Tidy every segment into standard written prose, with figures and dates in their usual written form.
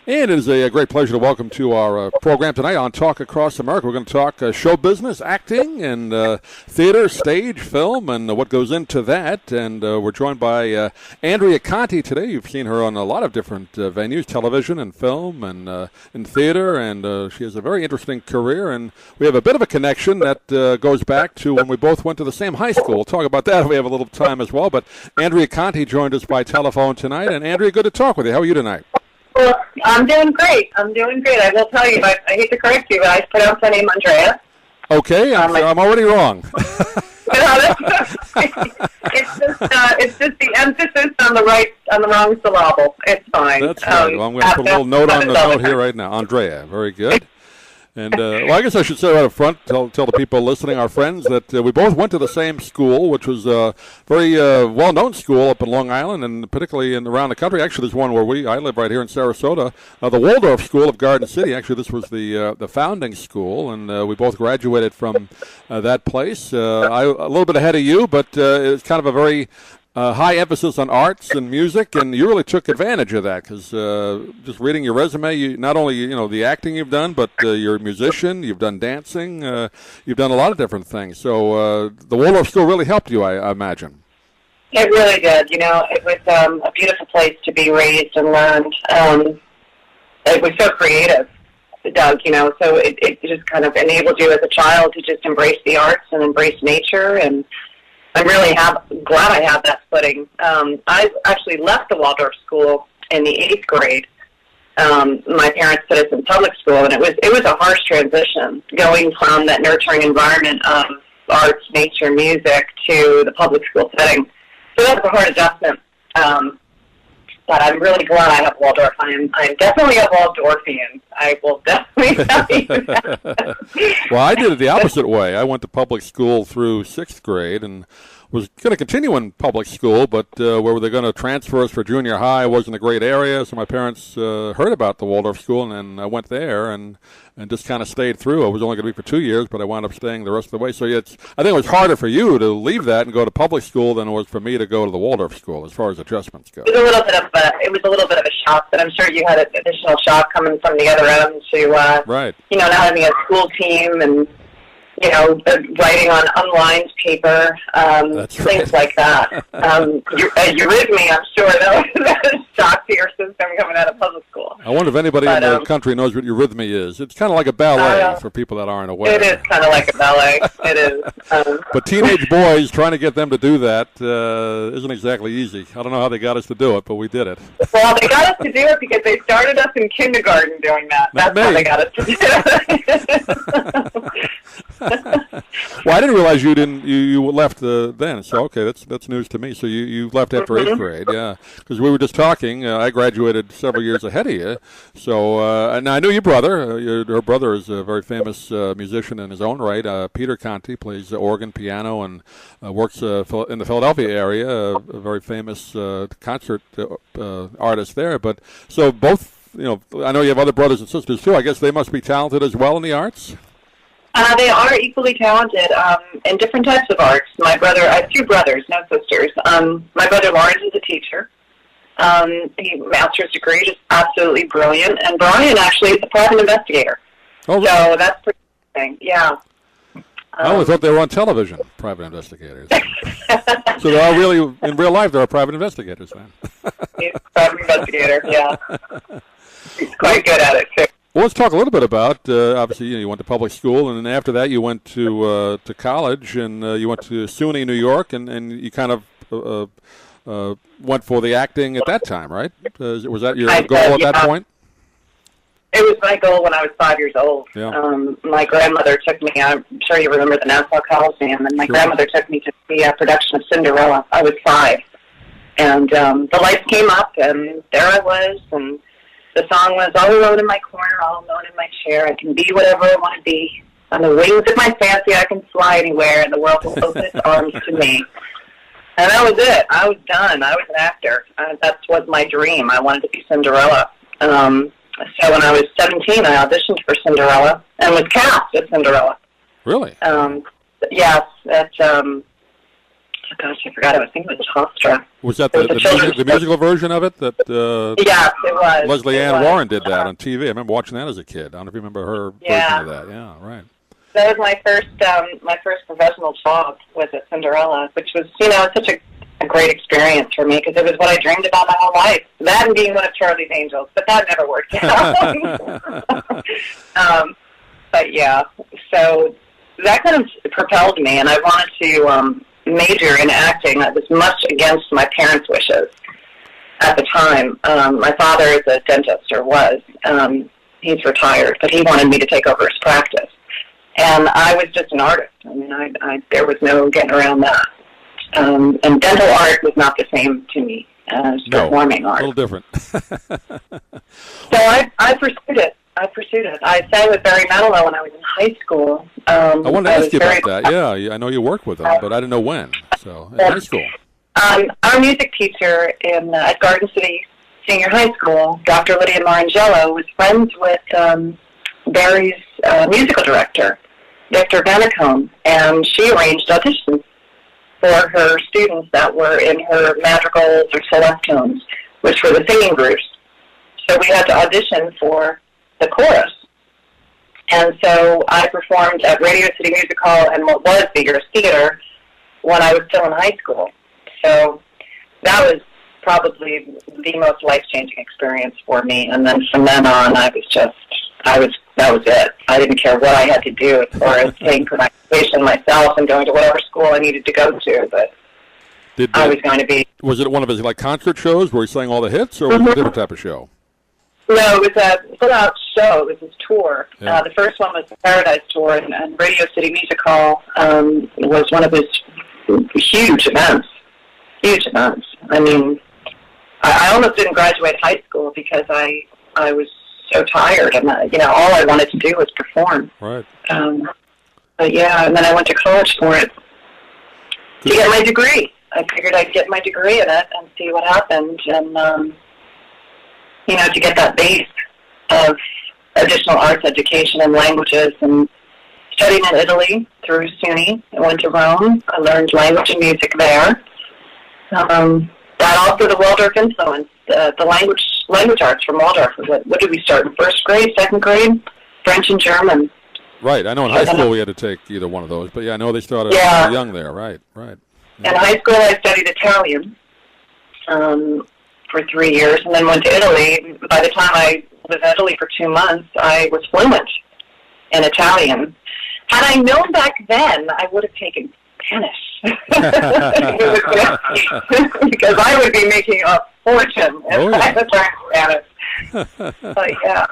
And it is a great pleasure to welcome to our program tonight on Talk Across America. We're going to talk show business, acting, and theater, stage, film, and what goes into that. And we're joined by Andrea Conte today. You've seen her on a lot of different venues, television and film and in theater, and she has a very interesting career. And we have a bit of a connection that goes back to when we both went to the same high school. We'll talk about that if we have a little time as well. But Andrea Conte joined us by telephone tonight. And Andrea, good to talk with you. How are you tonight? Well, I'm doing great. I will tell you, I hate to correct you, but I pronounced my name Andrea. Okay, I'm already wrong. It's just the emphasis on the wrong syllable. It's fine. That's right. Well, I'm going to put a little note on the note here right now. Andrea, very good. And, well, I guess I should say right up front, tell the people listening, our friends, that we both went to the same school, which was a very well-known school up in Long Island, and particularly around the country. Actually, there's one where I live right here in Sarasota, the Waldorf School of Garden City. Actually, this was the founding school, and we both graduated from that place. I a little bit ahead of you, but it's kind of a very high emphasis on arts and music, and you really took advantage of that because just reading your resume, you not only the acting you've done, but you're a musician, you've done dancing, you've done a lot of different things. So the Waldorf School really helped you, I imagine. It really did. It was a beautiful place to be raised and learned. It was so creative, Doug. So it just kind of enabled you as a child to just embrace the arts and embrace nature, and I'm really glad I have that footing. I actually left the Waldorf School in the 8th grade. My parents put us in public school, and it was a harsh transition going from that nurturing environment of arts, nature, music to the public school setting. So that was a hard adjustment. But I'm really glad I have Waldorf. I'm definitely a Waldorfian. I will definitely tell you that. Well, I did it the opposite way. I went to public school through 6th grade and was going to continue in public school, but where they're going to transfer us for junior high wasn't a great area, so my parents heard about the Waldorf School, and I went there and just kind of stayed through. I was only going to be for 2 years, but I wound up staying the rest of the way. So I think it was harder for you to leave that and go to public school than it was for me to go to the Waldorf School as far as adjustments go. It was a little bit of a shock, but I'm sure you had an additional shock coming from the other end to, right. Not having a school team and, writing on unlined paper, things like that. Eurythmy, I'm sure that was a shock to your system coming out of public school. I wonder if anybody in the country knows what eurythmy is. It's kind of like a ballet for people that aren't aware. It is kind of like a ballet. It is. But teenage boys, trying to get them to do that isn't exactly easy. I don't know how they got us to do it, but we did it. Well, they got us to do it because they started us in kindergarten doing that. That's how they got us to do it. Well, I didn't realize you left then. So okay, that's news to me. So you left after 8th grade, yeah? Because we were just talking. I graduated several years ahead of you. So and I knew your brother. Her brother is a very famous musician in his own right. Peter Conte plays organ, piano, and works in the Philadelphia area. A very famous concert artist there. But so both, I know you have other brothers and sisters too. I guess they must be talented as well in the arts. They are equally talented in different types of arts. I have 2 brothers, no sisters. My brother Lawrence is a teacher. He master's degree, just absolutely brilliant. And Brian actually is a private investigator. Oh, really? So that's pretty interesting. Yeah. I always thought they were on television, private investigators. So they are really, in real life, there are private investigators then. He's a private investigator, yeah. He's quite good at it, too. Well, let's talk a little bit about, obviously, you went to public school, and then after that you went to college, and you went to SUNY New York, and you kind of went for the acting at that time, right? Was that your goal at that point? It was my goal when I was 5 years old. Yeah. My grandmother took me, I'm sure you remember the Nassau Coliseum, and my grandmother took me to the production of Cinderella. I was 5. And the lights came up, and there I was, and the song was all alone in my corner, all alone in my chair. I can be whatever I want to be. On the wings of my fancy, I can fly anywhere, and the world will open its arms to me. And that was it. I was done. I was an actor. That was my dream. I wanted to be Cinderella. So when I was 17, I auditioned for Cinderella and was cast as Cinderella. Really? Yes. gosh, I forgot it. I think it was Hofstra. Was that the musical version of it? That yes, it was. Leslie Ann Warren did that on TV. I remember watching that as a kid. I don't know if you remember her version of that. Yeah, right. That was my first professional job was at Cinderella, which was, such a great experience for me because it was what I dreamed about my whole life. That and being one of Charlie's Angels, but that never worked out. But yeah, so that kind of propelled me, and I wanted to major in acting. That was much against my parents' wishes at the time. My father is a dentist, or was. He's retired, but he wanted me to take over his practice. And I was just an artist. I mean, there was no getting around that. And dental art was not the same to me as performing art. A little different. So I pursued it. I sang with Barry Manilow when I was in high school. I wanted to ask you about that. Yeah, I know you worked with him, but I didn't know when. So, in high school. Our music teacher at Garden City Senior High School, Dr. Lydia Marangello, was friends with Barry's musical director, Victor Vanacone, and she arranged auditions for her students that were in her madrigals or select tones, which were the singing groups. So we had to audition for the chorus. And so I performed at Radio City Music Hall and what was Bigger's Theater when I was still in high school. So that was probably the most life-changing experience for me. And then from then on, that was it. I didn't care what I had to do as far as paying for my education myself and going to whatever school I needed to go to, but I was going to be... Was it one of his concert shows where he sang all the hits, or was it a different type of show? No, it was a full-out show. It was his tour. Yeah. The first one was the Paradise Tour, and Radio City Music Hall was one of his huge events. Huge events. I mean, I almost didn't graduate high school because I was so tired, and all I wanted to do was perform. Right. But yeah, and then I went to college for it to get my degree. I figured I'd get my degree in it and see what happened, and to get that base of additional arts education and languages. And studied in Italy through SUNY. I went to Rome. I learned language and music there. That also the Waldorf influence, the language arts from Waldorf. What did we start in first grade, second grade? French and German. Right. I know in high school we had to take either one of those, but yeah, I know they started young there. Right. Yeah. In high school, I studied Italian for 3 years, and then went to Italy. By the time I was in Italy for 2 months, I was fluent in Italian. Had I known back then, I would have taken Spanish. Because I would be making a fortune if I was learning Spanish. But yeah.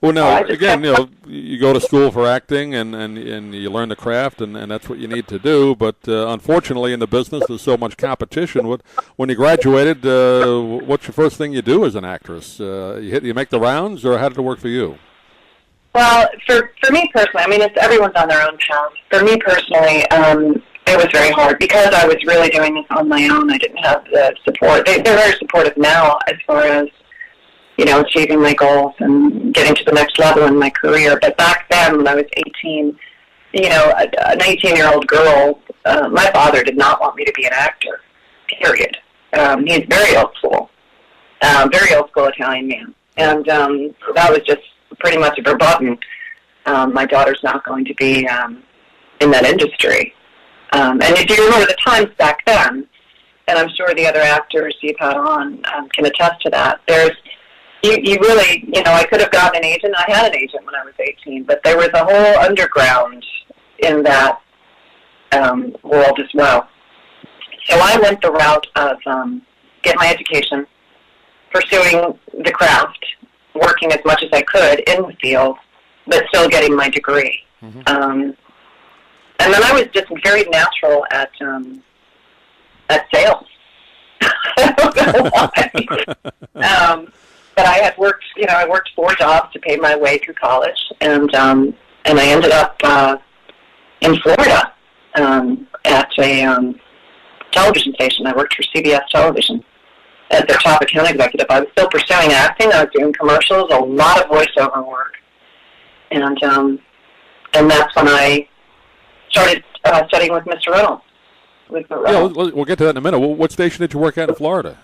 Well, now, again, you go to school for acting and you learn the craft, and that's what you need to do. But unfortunately, in the business, there's so much competition. When you graduated, what's your first thing you do as an actress? You make the rounds, or how did it work for you? Well, for me personally, I mean, everyone's on their own path. For me personally, it was very hard because I was really doing this on my own. I didn't have the support. They're very supportive now as far as achieving my goals and getting to the next level in my career. But back then, when I was 18, an 18-year-old girl, my father did not want me to be an actor, period. He's very old school Italian man. And that was just pretty much a verboten. My daughter's not going to be in that industry. And if you remember the times back then, and I'm sure the other actors you've had on can attest to that, you really, I could have gotten an agent. I had an agent when I was 18, but there was a whole underground in that world as well. So I went the route of get my education, pursuing the craft, working as much as I could in the field, but still getting my degree. Mm-hmm. And then I was just very natural at sales. I don't know why. But I had worked, I worked 4 jobs to pay my way through college, and I ended up in Florida at a television station. I worked for CBS Television as their top account executive. I was still pursuing acting. I was doing commercials, a lot of voiceover work, and that's when I started studying with Mr. Reynolds. with the Yeah, we'll get to that in a minute. What station did you work at in Florida?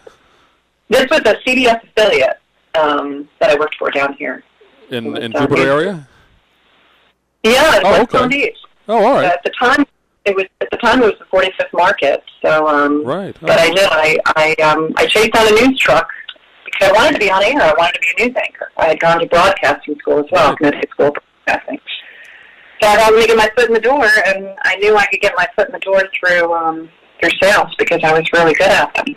This was a CBS affiliate that I worked for down here. In Jupiter area? Yeah, in West okay. Palm Beach. Oh, all right. At the time it was the 45th market. So, right. Oh. But I chased down a news truck because I wanted to be on air. I wanted to be a news anchor. I had gone to broadcasting school as well, Connecticut School of Broadcasting. So I wanted to get my foot in the door, and I knew I could get my foot in the door through sales because I was really good at them.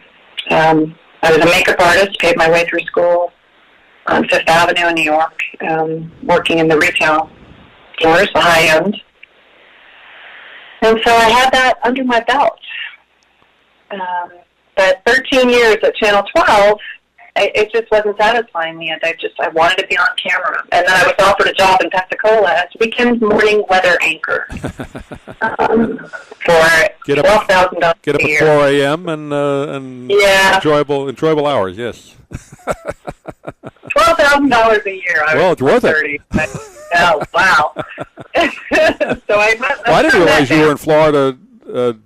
I was a makeup artist, paid my way through school on Fifth Avenue in New York, working in the retail stores, the high end. And so I had that under my belt. But 13 years at Channel 12, it just wasn't satisfying me. I wanted to be on camera. And then I was offered a job in Pensacola as weekend morning weather anchor for $12,000 Get up a year. at 4 a.m. and enjoyable hours, yes. $12,000 a year. It's worth 30. Oh, wow. So I didn't realize you were in Florida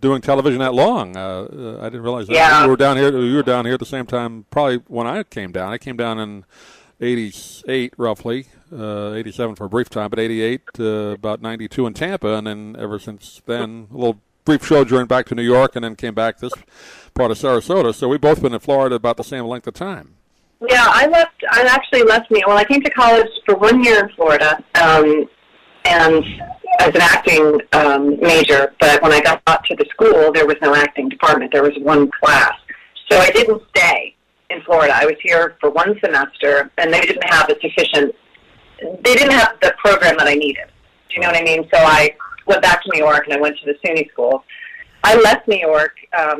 doing television that long. I didn't realize that. Yeah. You were down here at the same time, probably when I came down. I came down in 88, roughly, 87 for a brief time, but 88, about 92 in Tampa, and then ever since then, a little brief sojourn back to New York, and then came back this part of Sarasota. So we've both been in Florida about the same length of time. Yeah, I actually left I came to college for 1 year in Florida, and as an acting major, but when I got to the school, there was no acting department. There was one class. So I didn't stay in Florida. I was here for one semester, and they didn't have the program that I needed. Do you know what I mean? So I went back to New York, and I went to the SUNY school. I left New York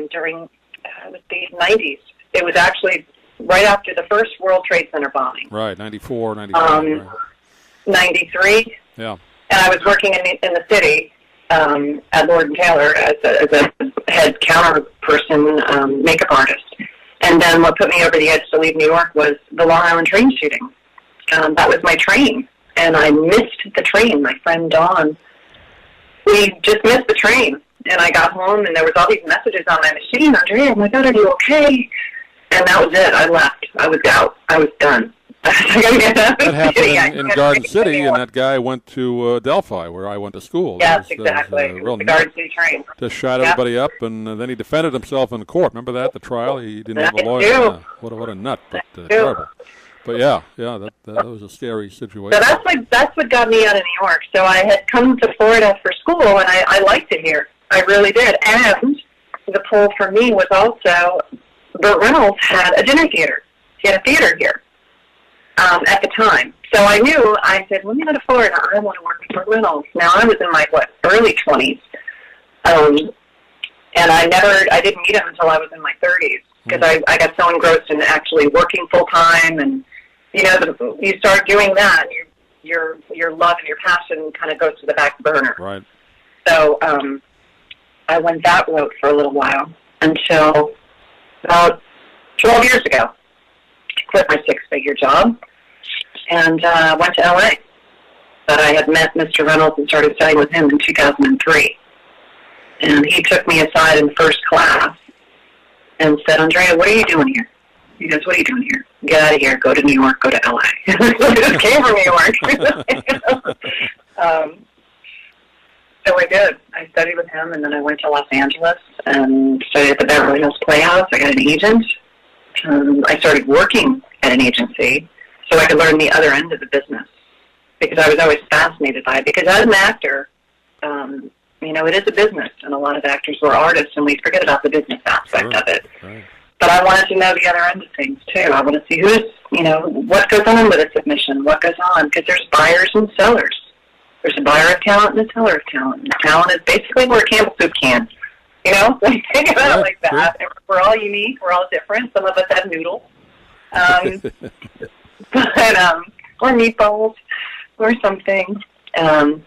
during the 90s. It was actually right after the first World Trade Center bombing. Right, 94, 95. Right. 93. Yeah. And I was working in the city at Lord & Taylor as a head counter person, makeup artist. And then what put me over the edge to leave New York was the Long Island train shooting. That was my train, and I missed the train. My friend Dawn, we just missed the train. And I got home, and there was all these messages on my machine. Andrea, oh my God, are you okay? And that was it. I left. I was out. I was done. That happened in Garden City, and that guy went to Delphi, where I went to school. Yes, exactly. Real the Garden City train. Just shot everybody up, and then he defended himself in court. Remember that, the trial? He didn't have a lawyer. What a nut, but terrible. But yeah, that was a scary situation. So that's what got me out of New York. So I had come to Florida for school, and I liked it here. I really did. And the pull for me was also Burt Reynolds had a dinner theater. He had a theater here. At the time. So I said, let me go to Florida. I want to work with Burt Reynolds. Now, I was in my, early 20s. And I didn't meet him until I was in my 30s because I got so engrossed in actually working full-time. And, you start doing that, your love and your passion kind of goes to the back burner. Right. So I went that route for a little while until about 12 years ago. Quit my six-figure job and went to L.A. But I had met Mr. Reynolds and started studying with him in 2003. And he took me aside in first class and said, Andrea, what are you doing here? He goes, what are you doing here? Get out of here. Go to New York. Go to L.A. I just came from New York. So I did. I studied with him, and then I went to Los Angeles and studied at the Beverly Hills Playhouse. I got an agent. I started working at an agency so I could learn the other end of the business because I was always fascinated by it. Because as an actor, it is a business, and a lot of actors were artists, and we forget about the business aspect of it. Right. But I wanted to know the other end of things, too. I want to see what goes on with a submission, what goes on, because there's buyers and sellers. There's a buyer of talent and a seller of talent. And talent is basically we're a Campbell soup can. Think about it like that. Sure. We're all unique. We're all different. Some of us have noodles. Or meatballs or something. Well,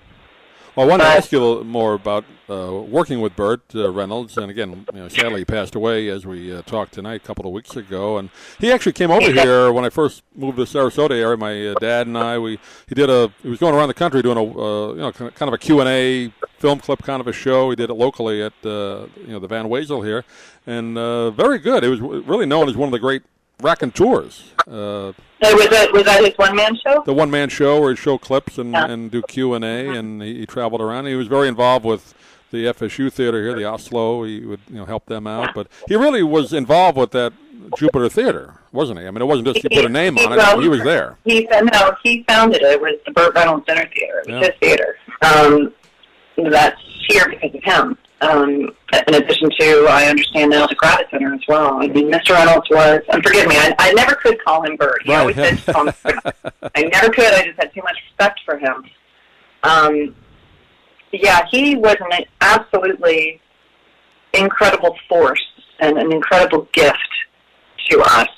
I wanted to ask you a little more about working with Burt Reynolds. And again, sadly he passed away as we talked tonight a couple of weeks ago. And he actually came over here when I first moved to the Sarasota area. My dad and I, he was going around the country doing a kind of a Q&A film clip kind of a show. He did it locally at the Van Wezel here, and very good. It was really known as one of the great raconteurs. Was that his one-man show? The one-man show where he'd show clips and do Q&A, and he traveled around. He was very involved with the FSU theater here, the Oslo. He would help them out, but he really was involved with that Jupiter Theater, wasn't he? I mean, it wasn't just he put a name on it. He was there. He founded it. It was the Burt Reynolds Dinner Theater. It was his theater. That's here because of him. In addition to, I understand now, the Gravis Center as well. I mean, Mr. Reynolds was, and forgive me, I never could call him Burt. He always said to call him Burt. I never could. I just had too much respect for him. He was an absolutely incredible force and an incredible gift to us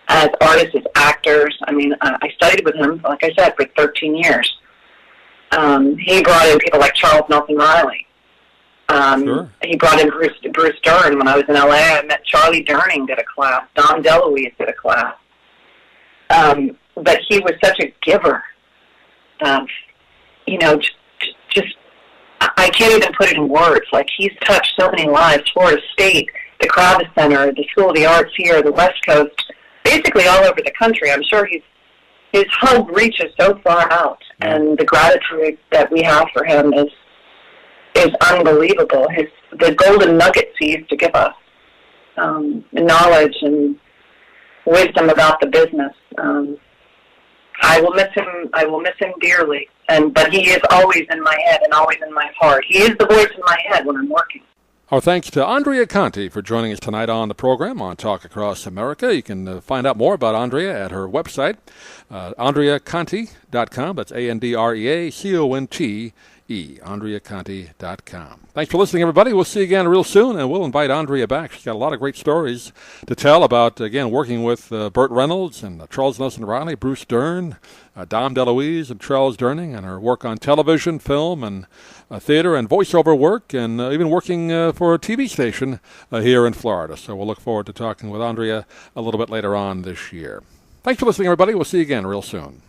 as artists, as actors. I mean, I studied with him, like I said, for 13 years. He brought in people like Charles Nelson Riley. Sure. He brought in Bruce Dern. When I was in L.A., I met Charlie Durning, did a class. Don DeLuise did a class. But he was such a giver. Just I can't even put it in words. Like, he's touched so many lives. Florida State, the Gravis Center, the School of the Arts here, the West Coast, basically all over the country. I'm sure his hug reaches so far out, and the gratitude that we have for him is unbelievable. The golden nuggets he used to give us, knowledge and wisdom about the business. I will miss him. I will miss him dearly. But he is always in my head and always in my heart. He is the voice in my head when I'm working. Our thanks to Andrea Conte for joining us tonight on the program on Talk Across America. You can find out more about Andrea at her website, AndreaConte.com. That's AndreaConte, AndreaConte.com. Thanks for listening, everybody. We'll see you again real soon, and we'll invite Andrea back. She's got a lot of great stories to tell about, again, working with Burt Reynolds and Charles Nelson Riley, Bruce Dern, Dom DeLuise, and Charles Durning, and her work on television, film, and theater and voiceover work, and even working for a TV station here in Florida. So we'll look forward to talking with Andrea a little bit later on this year. Thanks for listening, everybody. We'll see you again real soon.